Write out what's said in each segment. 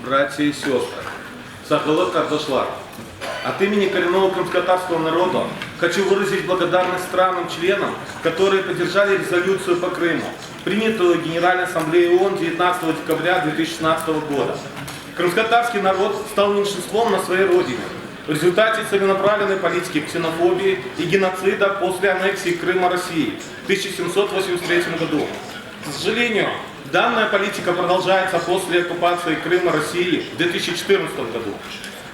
братья и сестры, Сахалык Кардашла, от имени коренного крымско-татарского народа хочу выразить благодарность странам-членам, которые поддержали резолюцию по Крыму, принятую Генеральной Ассамблеей ООН 19 декабря 2016 года. Крымско-татарский народ стал меньшинством на своей родине в результате целенаправленной политики ксенофобии и геноцида после аннексии Крыма России в 1783 году. К сожалению, данная политика продолжается после оккупации Крыма России в 2014 году.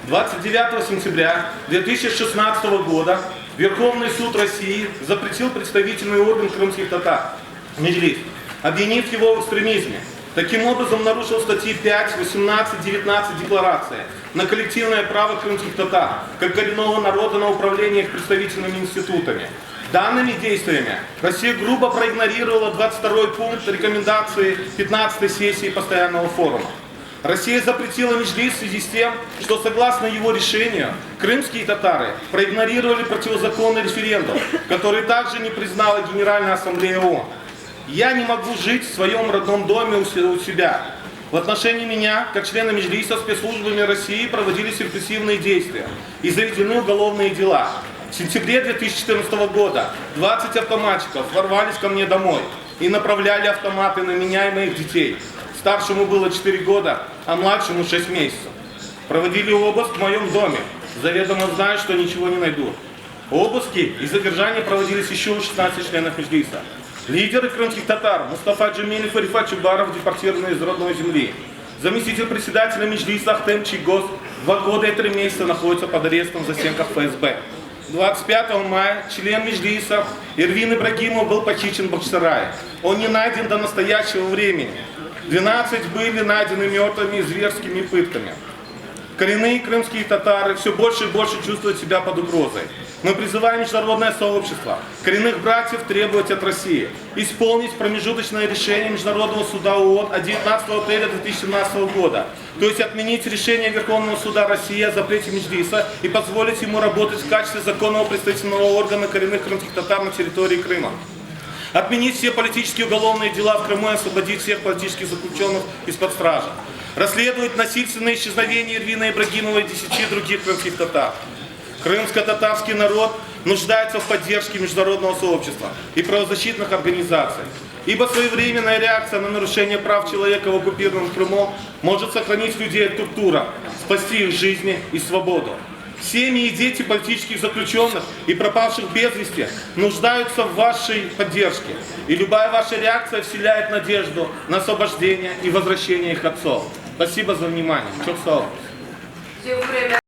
29 сентября 2016 года Верховный суд России запретил представительный орган крымских татар Меджлис, обвинив его в экстремизме. Таким образом, нарушил статьи 5, 18, 19 декларации на коллективное право крымских татар, как коренного народа на управление их представительными институтами. Данными действиями Россия грубо проигнорировала 22 пункт рекомендации 15-й сессии Постоянного форума. Россия запретила Меджлис в связи с тем, что согласно его решению, крымские татары проигнорировали противозаконный референдум, который также не признала Генеральная Ассамблея ООН. Я не могу жить в своем родном доме у себя. В отношении меня, как члена Меджлиса, спецслужбами России проводились репрессивные действия и заведены уголовные дела. В сентябре 2014 года 20 автоматчиков ворвались ко мне домой и направляли автоматы на меня и моих детей. Старшему было 4 года, а младшему 6 месяцев. Проводили обыск в моем доме, заведомо зная, что ничего не найдут. Обыски и задержания проводились еще у 16 членов Меджлиса. Лидеры крымских татар Мустафа Джемилев и Рифат Чубаров депортированы из родной земли. Заместитель председателя Меджлиса Ахтем Чигоз 2 года и 3 месяца находится под арестом в застенках ФСБ. 25 мая член Меджлиса Эрвин Ибрагимов был похищен в Бахчисарае. Он не найден до настоящего времени. 12 были найдены мертвыми и зверскими пытками. Коренные крымские татары все больше и больше чувствуют себя под угрозой. Мы призываем международное сообщество, коренных братьев требовать от России исполнить промежуточное решение Международного суда ООН от 19 апреля 2017 года, то есть отменить решение Верховного суда России о запрете Меджлиса и позволить ему работать в качестве законного представительного органа коренных крымских татар на территории Крыма. Отменить все политические уголовные дела в Крыму и освободить всех политических заключенных из-под стражи. Расследовать насильственное исчезновение Эрвина Ибрагимова и 10 других крымских татар. Крымско-татарский народ нуждается в поддержке международного сообщества и правозащитных организаций, ибо своевременная реакция на нарушение прав человека в оккупированном Крыму может сохранить людей от tortura, спасти их жизни и свободу. Семьи и дети политических заключенных и пропавших без вести нуждаются в вашей поддержке, и любая ваша реакция вселяет надежду на освобождение и возвращение их отцов. Спасибо за внимание. Чок салам.